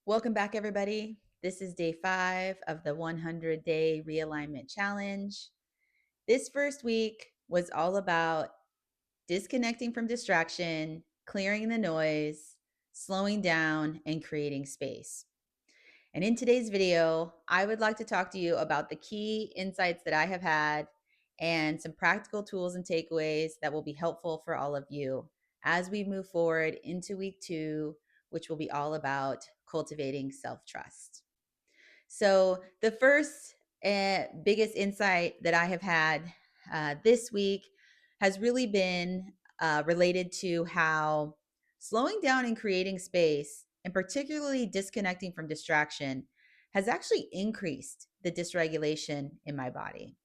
Welcome back, everybody. This is day 5 of the 100-day realignment challenge. This first week was all about disconnecting from distraction, clearing the noise, slowing down, and creating space. And in today's video, I would like to talk to you about the key insights that I have had and some practical tools and takeaways that will be helpful for all of you as we move forward into week 2, which will be all about cultivating self-trust. So, the first biggest insight that I have had this week has really been related to how slowing down and creating space, and particularly disconnecting from distraction, has actually increased the dysregulation in my body.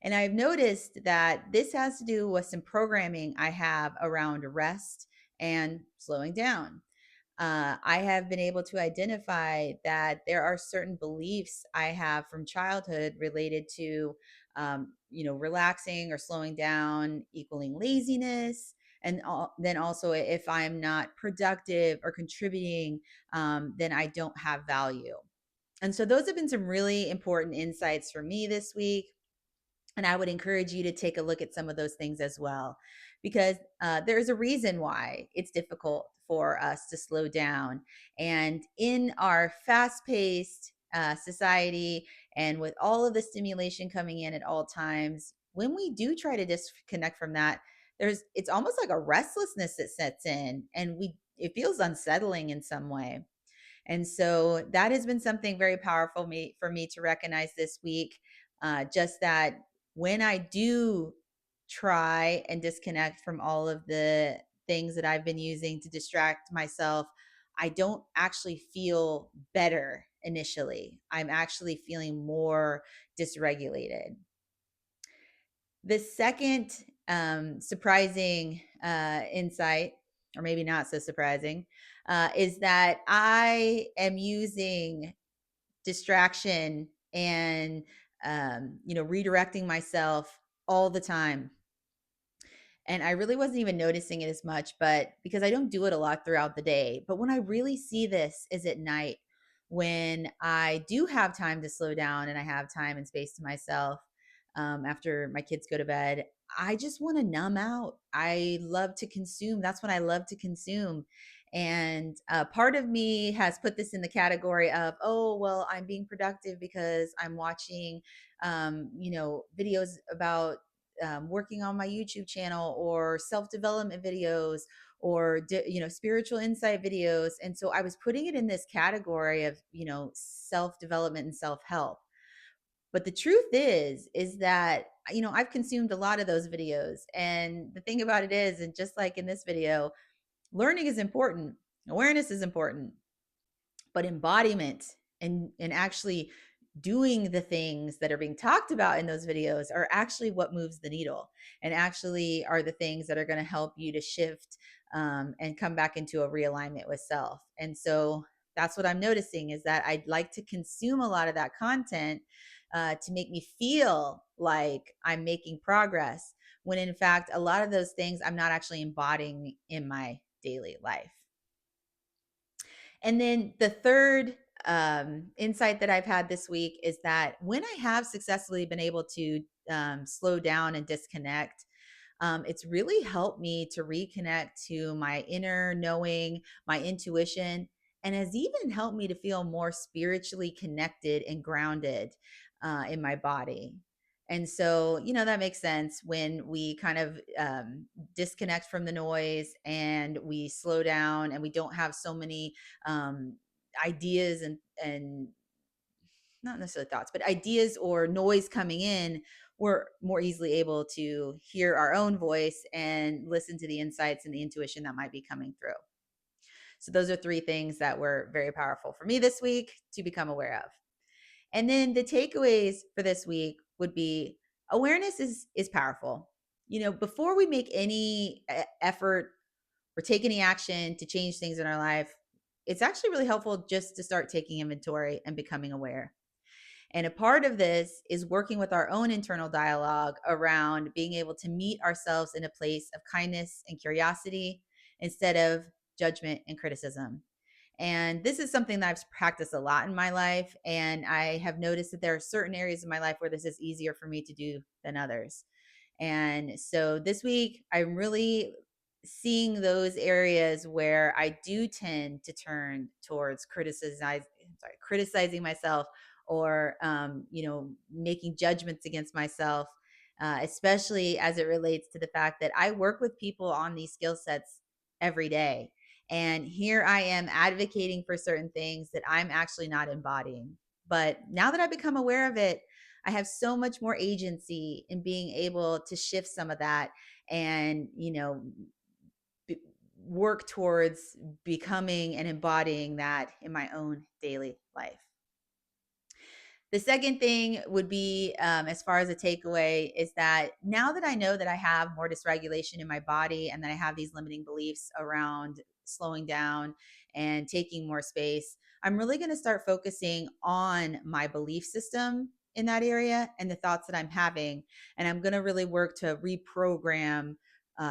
And I've noticed that this has to do with some programming I have around rest and slowing down. I have been able to identify that there are certain beliefs I have from childhood related to, relaxing or slowing down equaling laziness. And then also, if I'm not productive or contributing, then I don't have value. And so, those have been some really important insights for me this week. And I would encourage you to take a look at some of those things as well, because there's a reason why it's difficult for us to slow down. And in our fast paced society, and with all of the stimulation coming in at all times, when we do try to disconnect from that, it's almost like a restlessness that sets in, and it feels unsettling in some way. And so that has been something very powerful for me to recognize this week. Just that when I do try and disconnect from all of the things that I've been using to distract myself, I don't actually feel better initially. I'm actually feeling more dysregulated. The second surprising insight, or maybe not so surprising, is that I am using distraction and redirecting myself all the time. And I really wasn't even noticing it as much, but because I don't do it a lot throughout the day. But when I really see this is at night, when I do have time to slow down and I have time and space to myself, after my kids go to bed. I just want to numb out. I love to consume. That's what I love to consume. And part of me has put this in the category of, oh, well, I'm being productive because I'm watching, videos about working on my YouTube channel, or self-development videos, or spiritual insight videos. And so I was putting it in this category of self-development and self-help. But the truth is that I've consumed a lot of those videos. And the thing about it is, and just like in this video, learning is important, awareness is important, but embodiment and actually doing the things that are being talked about in those videos are actually what moves the needle, and actually are the things that are going to help you to shift, and come back into a realignment with self. And so that's what I'm noticing, is that I'd like to consume a lot of that content to make me feel like I'm making progress, when in fact a lot of those things I'm not actually embodying in my daily life. And then the third insight that I've had this week is that when I have successfully been able to slow down and disconnect, it's really helped me to reconnect to my inner knowing, my intuition, and has even helped me to feel more spiritually connected and grounded in my body. And so, that makes sense when we kind of disconnect from the noise and we slow down and we don't have so many um, ideas and not necessarily thoughts, but ideas or noise coming in. We're more easily able to hear our own voice and listen to the insights and the intuition that might be coming through. So, those are 3 things that were very powerful for me this week to become aware of. And then the takeaways for this week would be, awareness is powerful. Before we make any effort or take any action to change things in our life, it's actually really helpful just to start taking inventory and becoming aware. And a part of this is working with our own internal dialogue around being able to meet ourselves in a place of kindness and curiosity instead of judgment and criticism. And this is something that I've practiced a lot in my life. And I have noticed that there are certain areas of my life where this is easier for me to do than others. And so this week, I'm really seeing those areas where I do tend to turn towards criticizing myself, or making judgments against myself, especially as it relates to the fact that I work with people on these skill sets every day. And here I am advocating for certain things that I'm actually not embodying. But now that I've become aware of it, I have so much more agency in being able to shift some of that and, work towards becoming and embodying that in my own daily life. The second thing would be, as far as a takeaway, is that now that I know that I have more dysregulation in my body and that I have these limiting beliefs around slowing down and taking more space, I'm really going to start focusing on my belief system in that area and the thoughts that I'm having. And I'm going to really work to reprogram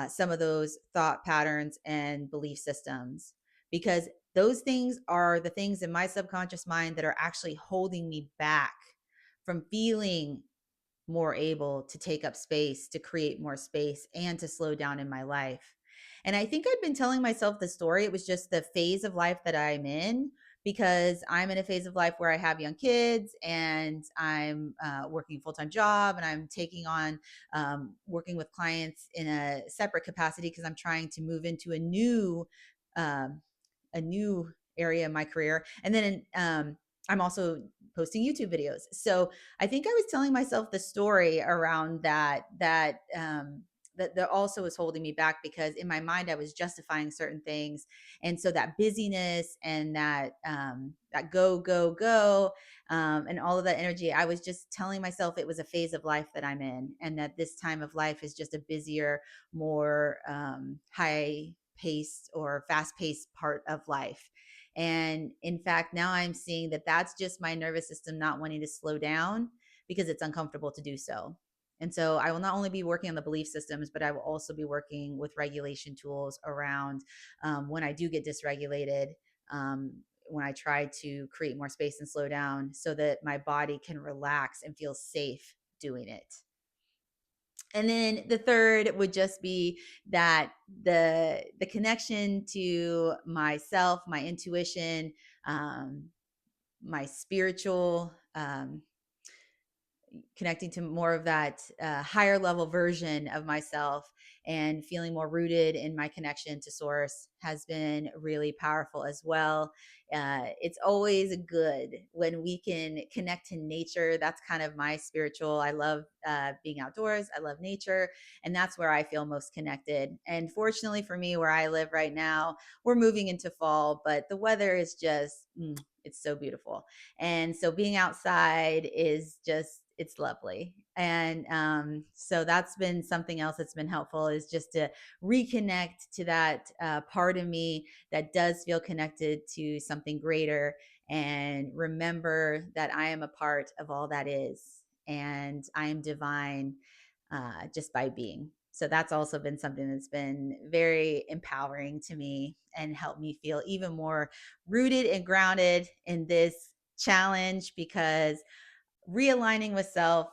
some of those thought patterns and belief systems, because those things are the things in my subconscious mind that are actually holding me back from feeling more able to take up space, to create more space, and to slow down in my life. And I think I've been telling myself the story. It was just the phase of life that I'm in, because I'm in a phase of life where I have young kids and I'm working a full time job, and I'm taking on working with clients in a separate capacity because I'm trying to move into um, a new area in my career. And then I'm also posting YouTube videos. So I think I was telling myself the story around that also was holding me back, because in my mind I was justifying certain things. And so that busyness and that go, and all of that energy, I was just telling myself it was a phase of life that I'm in, and that this time of life is just a busier, more high paced or fast paced part of life. And in fact, now I'm seeing that that's just my nervous system not wanting to slow down because it's uncomfortable to do so. And so I will not only be working on the belief systems, but I will also be working with regulation tools around when I do get dysregulated, um, when I try to create more space and slow down so that my body can relax and feel safe doing it. And then the third would just be that the connection to myself, my intuition, um, my spiritual, connecting to more of that higher level version of myself and feeling more rooted in my connection to source has been really powerful as well. It's always good when we can connect to nature. That's kind of my spiritual. I love being outdoors. I love nature. And that's where I feel most connected. And fortunately for me, where I live right now, we're moving into fall, but the weather is just, it's so beautiful. And so being outside is just, it's lovely. And so that's been something else that's been helpful, is just to reconnect to that part of me that does feel connected to something greater, and remember that I am a part of all that is, and I am divine just by being. So that's also been something that's been very empowering to me and helped me feel even more rooted and grounded in this challenge, because realigning with self,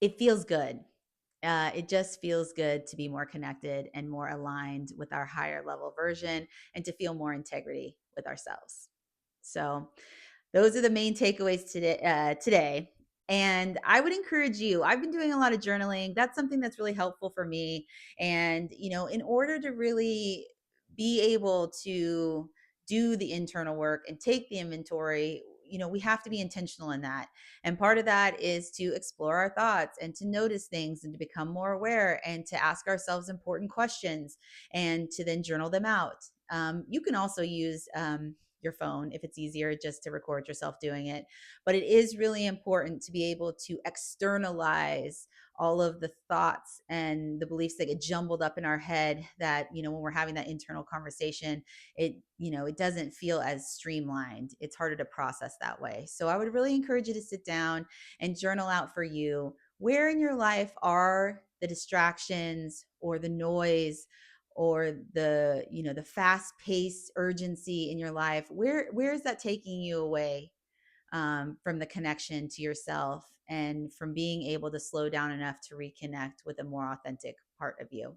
it feels good. It just feels good to be more connected and more aligned with our higher level version, and to feel more integrity with ourselves. So those are the main takeaways today. And I would encourage you, I've been doing a lot of journaling. That's something that's really helpful for me. And, in order to really be able to do the internal work and take the inventory, we have to be intentional in that. And part of that is to explore our thoughts and to notice things and to become more aware and to ask ourselves important questions and to then journal them out. You can also use your phone if it's easier just to record yourself doing it. But it is really important to be able to externalize all of the thoughts and the beliefs that get jumbled up in our head, that when we're having that internal conversation, it doesn't feel as streamlined. It's harder to process that way. So I would really encourage you to sit down and journal out for you, where in your life are the distractions or the noise or the fast paced urgency in your life, where is that taking you away from the connection to yourself and from being able to slow down enough to reconnect with a more authentic part of you?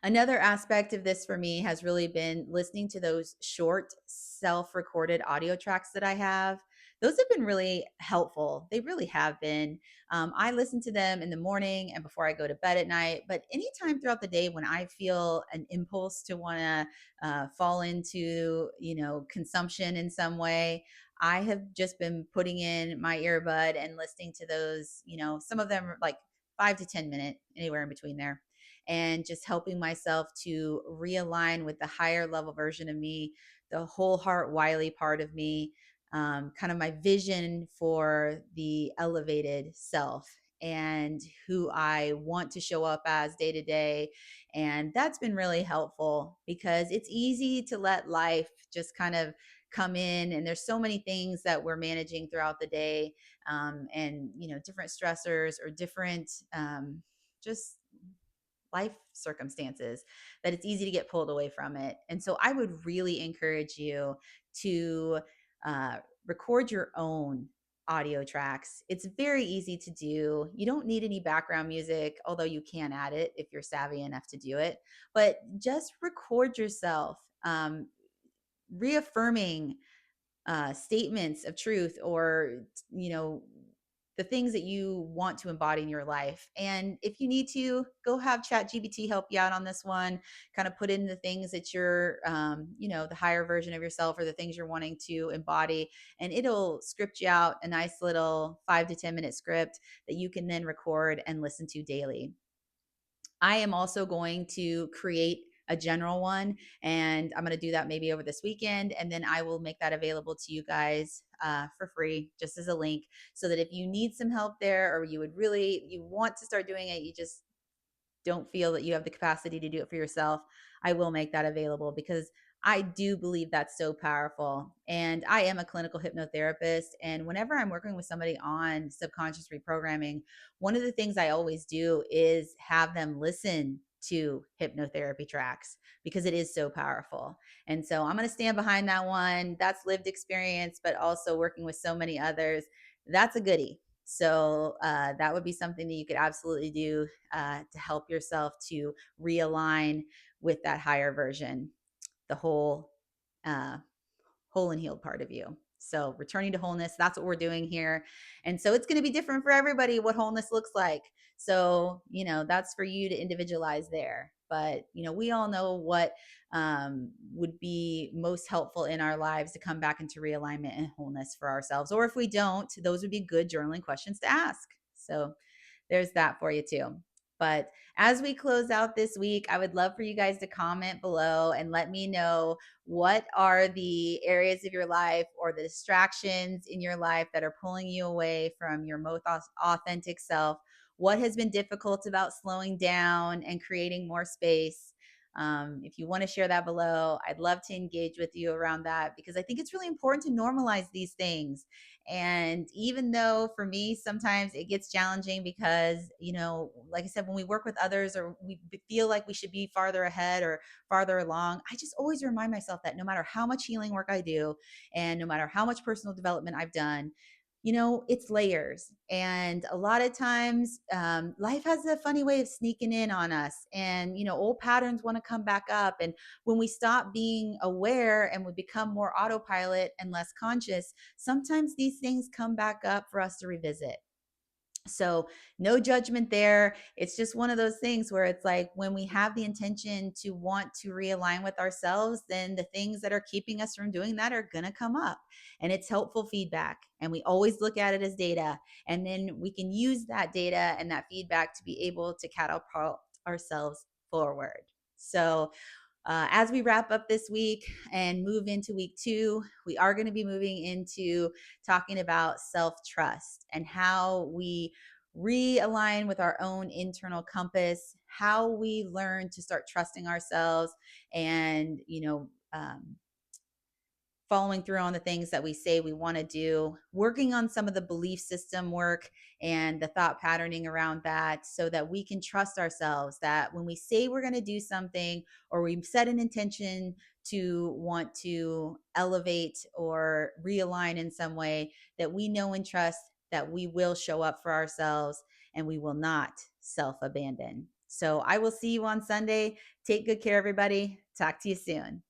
Another aspect of this for me has really been listening to those short self recorded audio tracks that I have. Those have been really helpful. They really have been. I listen to them in the morning and before I go to bed at night, but anytime throughout the day when I feel an impulse to want to fall into, consumption in some way, I have just been putting in my earbud and listening to those, some of them are like 5 to 10 minute, anywhere in between there, and just helping myself to realign with the higher level version of me, the whole heart Wiley part of me, kind of my vision for the elevated self and who I want to show up as day to day. And that's been really helpful because it's easy to let life just kind of come in, and there's so many things that we're managing throughout the day, and different stressors or different just life circumstances, that it's easy to get pulled away from it. And so I would really encourage you to uh, record your own audio tracks. It's very easy to do. You don't need any background music, although you can add it if you're savvy enough to do it. But just record yourself reaffirming statements of truth, or you know the things that you want to embody in your life. And if you need to, go have ChatGPT help you out on this one. Kind of put in the things that you're, the higher version of yourself, or the things you're wanting to embody, and it'll script you out a nice little 5 to 10 minute script that you can then record and listen to daily. I am also going to create a general one, and I'm going to do that maybe over this weekend. And then I will make that available to you guys for free, just as a link, so that if you need some help there, or you want to start doing it, you just don't feel that you have the capacity to do it for yourself, I will make that available because I do believe that's so powerful. And I am a clinical hypnotherapist. And whenever I'm working with somebody on subconscious reprogramming, one of the things I always do is have them listen to hypnotherapy tracks because it is so powerful. And so I'm going to stand behind that one. That's lived experience, but also working with so many others. That's a goodie. So that would be something that you could absolutely do to help yourself to realign with that higher version, the uh, whole and healed part of you. So returning to wholeness, that's what we're doing here. And so it's going to be different for everybody what wholeness looks like. So, that's for you to individualize there. But, we all know what would be most helpful in our lives to come back into realignment and wholeness for ourselves. Or if we don't, those would be good journaling questions to ask. So there's that for you too. But as we close out this week, I would love for you guys to comment below and let me know what are the areas of your life or the distractions in your life that are pulling you away from your most authentic self. What has been difficult about slowing down and creating more space? If you want to share that below, I'd love to engage with you around that because I think it's really important to normalize these things. And even though for me, sometimes it gets challenging because, like I said, when we work with others or we feel like we should be farther ahead or farther along, I just always remind myself that no matter how much healing work I do and no matter how much personal development I've done, it's layers. And a lot of times, life has a funny way of sneaking in on us. And, old patterns want to come back up. And when we stop being aware and we become more autopilot and less conscious, sometimes these things come back up for us to revisit. So no judgment there. It's just one of those things where it's like when we have the intention to want to realign with ourselves, then the things that are keeping us from doing that are going to come up. And it's helpful feedback. And we always look at it as data. And then we can use that data and that feedback to be able to catapult ourselves forward. So as we wrap up this week and move into week 2, we are going to be moving into talking about self-trust and how we realign with our own internal compass, how we learn to start trusting ourselves and, following through on the things that we say we want to do, working on some of the belief system work and the thought patterning around that so that we can trust ourselves that when we say we're going to do something or we set an intention to want to elevate or realign in some way, that we know and trust that we will show up for ourselves and we will not self abandon. So I will see you on Sunday. Take good care, everybody. Talk to you soon.